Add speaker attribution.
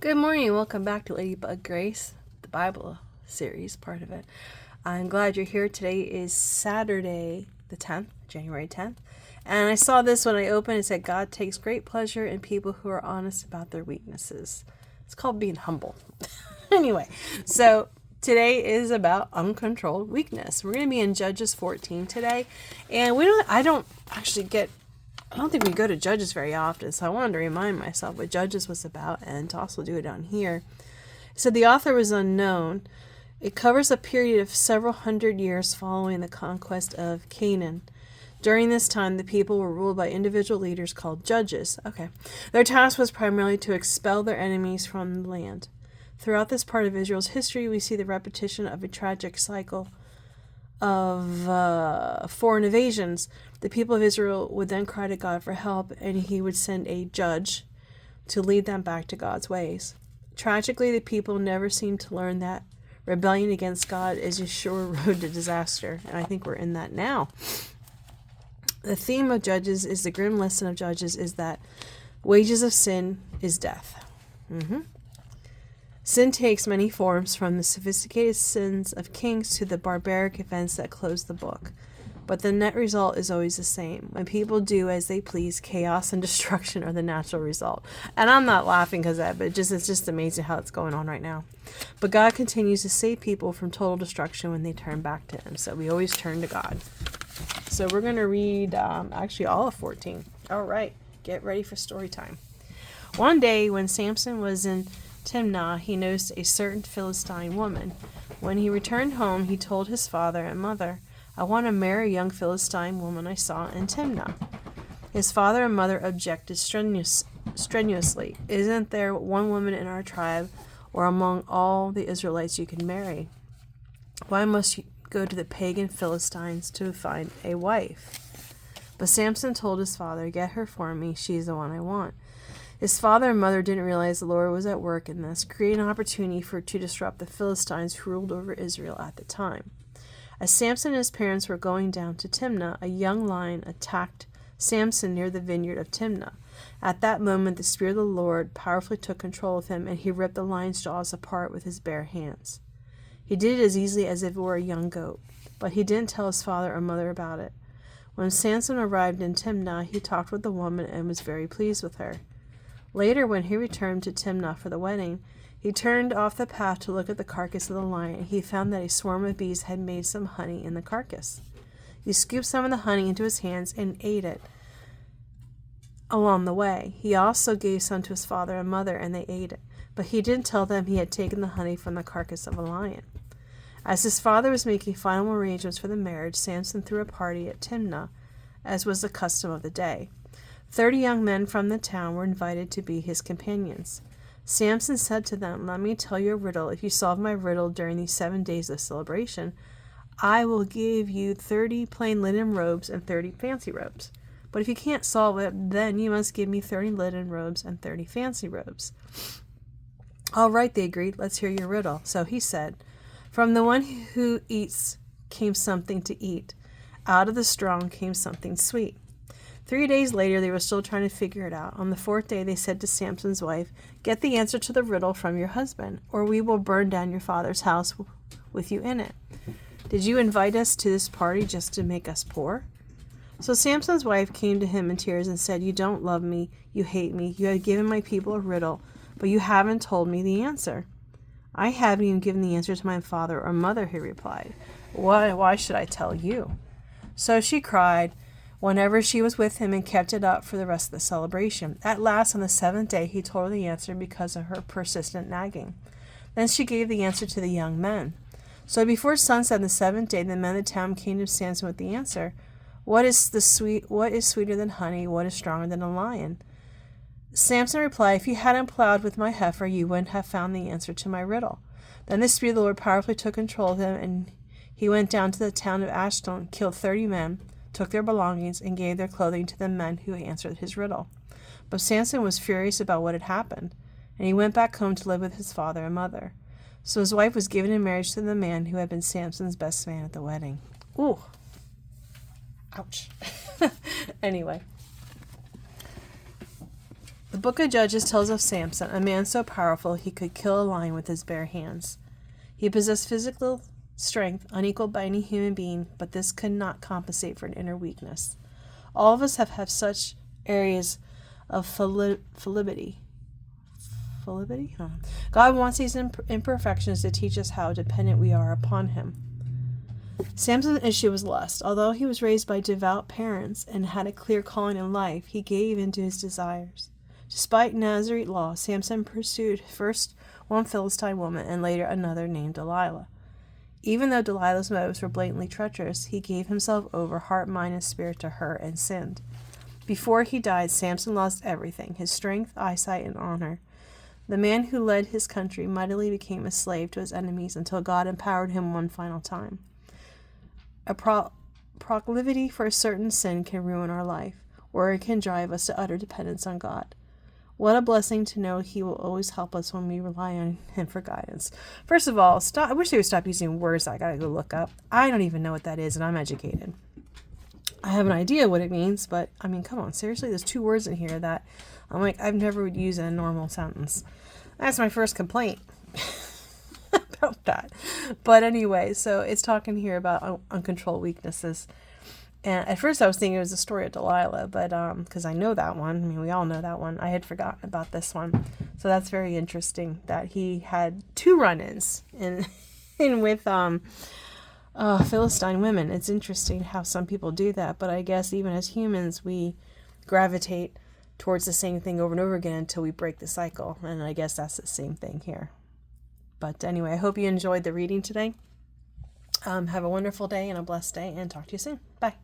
Speaker 1: Good morning. Welcome back to Ladybug Grace, the Bible series part of it. I'm glad you're here. Today is Saturday the 10th, January 10th. And I saw this when I opened. It said, God takes great pleasure in people who are honest about their weaknesses. It's called being humble. Anyway, so today is about uncontrolled weakness. We're going to be in Judges 14 today. And I don't think we go to Judges very often, so I wanted to remind myself what Judges was about and to also do it on here. So the author was unknown. It covers a period of several hundred years following the conquest of Canaan. During this time, the people were ruled by individual leaders called judges. Their task was primarily to expel their enemies from the land. Throughout this part of Israel's history, we see the repetition of a tragic cycle of foreign invasions. The people of Israel would then cry to God for help, and he would send a judge to lead them back to God's ways. Tragically, the people never seemed to learn that rebellion against God is a sure road to disaster, and I think we're in that now. The theme of Judges is the grim lesson of Judges is that wages of sin is death. Sin takes many forms, from the sophisticated sins of kings to the barbaric events that close the book. But the net result is always the same. When people do as they please, chaos and destruction are the natural result. And I'm not laughing because of that, but it's just amazing how it's going on right now. But God continues to save people from total destruction when they turn back to Him. So we always turn to God. So we're going to read actually all of 14. All right, get ready for story time. One day when Samson was in Timnah, he noticed a certain Philistine woman. When he returned home, he told his father and mother, I want to marry a young Philistine woman I saw in Timnah. His father and mother objected strenuously. Isn't there one woman in our tribe or among all the Israelites you can marry? Why must you go to the pagan Philistines to find a wife? But Samson told his father, get her for me. She's the one I want. His father and mother didn't realize the Lord was at work in this, creating an opportunity to disrupt the Philistines who ruled over Israel at the time. As Samson and his parents were going down to Timnah, a young lion attacked Samson near the vineyard of Timnah. At that moment, the Spirit of the Lord powerfully took control of him, and he ripped the lion's jaws apart with his bare hands. He did it as easily as if it were a young goat, but he didn't tell his father or mother about it. When Samson arrived in Timnah, he talked with the woman and was very pleased with her. Later, when he returned to Timnah for the wedding, he turned off the path to look at the carcass of the lion, and he found that a swarm of bees had made some honey in the carcass. He scooped some of the honey into his hands and ate it along the way. He also gave some to his father and mother, and they ate it, but he didn't tell them he had taken the honey from the carcass of a lion. As his father was making final arrangements for the marriage, Samson threw a party at Timnah, as was the custom of the day. 30 young men from the town were invited to be his companions. Samson said to them, let me tell you a riddle. If you solve my riddle during these 7 days of celebration, I will give you 30 plain linen robes and 30 fancy robes. But if you can't solve it, then you must give me 30 linen robes and 30 fancy robes. All right, they agreed. Let's hear your riddle. So he said, from the one who eats came something to eat. Out of the strong came something sweet. 3 days later, they were still trying to figure it out. On the 4th day, they said to Samson's wife, get the answer to the riddle from your husband, or we will burn down your father's house with you in it. Did you invite us to this party just to make us poor? So Samson's wife came to him in tears and said, you don't love me, you hate me, you have given my people a riddle, but you haven't told me the answer. I haven't even given the answer to my father or mother, he replied. Why should I tell you? So she cried whenever she was with him and kept it up for the rest of the celebration. At last, on the 7th day, he told her the answer because of her persistent nagging. Then she gave the answer to the young men. So before sunset on the 7th day, the men of the town came to Samson with the answer. What is sweeter than honey? What is stronger than a lion? Samson replied, if you hadn't plowed with my heifer, you wouldn't have found the answer to my riddle. Then the Spirit of the Lord powerfully took control of him, and he went down to the town of Ashdod, killed 30 men, took their belongings, and gave their clothing to the men who answered his riddle. But Samson was furious about what had happened, and he went back home to live with his father and mother. So his wife was given in marriage to the man who had been Samson's best man at the wedding. Ooh. Ouch. Anyway. The book of Judges tells of Samson, a man so powerful he could kill a lion with his bare hands. He possessed physical strength unequaled by any human being, but this could not compensate for an inner weakness. All of us have such areas of fallibility. Huh? God wants these imperfections to teach us how dependent we are upon Him. Samson's issue was lust. Although he was raised by devout parents and had a clear calling in life, he gave in to his desires. Despite Nazarite law, Samson pursued first one Philistine woman and later another named Delilah. Even though Delilah's motives were blatantly treacherous, he gave himself over heart, mind, and spirit to her and sinned. Before he died, Samson lost everything: his strength, eyesight, and honor. The man who led his country mightily became a slave to his enemies until God empowered him one final time. A proclivity for a certain sin can ruin our life, or it can drive us to utter dependence on God. What a blessing to know He will always help us when we rely on Him for guidance. First of all, I wish they would stop using words I gotta go look up. I don't even know what that is, and I'm educated. I have an idea what it means, but I mean, come on, seriously, there's 2 words in here that I'm like, I've never would use in a normal sentence. That's my first complaint about that. But anyway, so it's talking here about uncontrolled weaknesses. And at first I was thinking it was the story of Delilah, but because I know that one. I mean, we all know that one. I had forgotten about this one. So that's very interesting that he had 2 run-ins in with Philistine women. It's interesting how some people do that, but I guess even as humans, we gravitate towards the same thing over and over again until we break the cycle. And I guess that's the same thing here. But anyway, I hope you enjoyed the reading today. Have a wonderful day and a blessed day, and talk to you soon. Bye.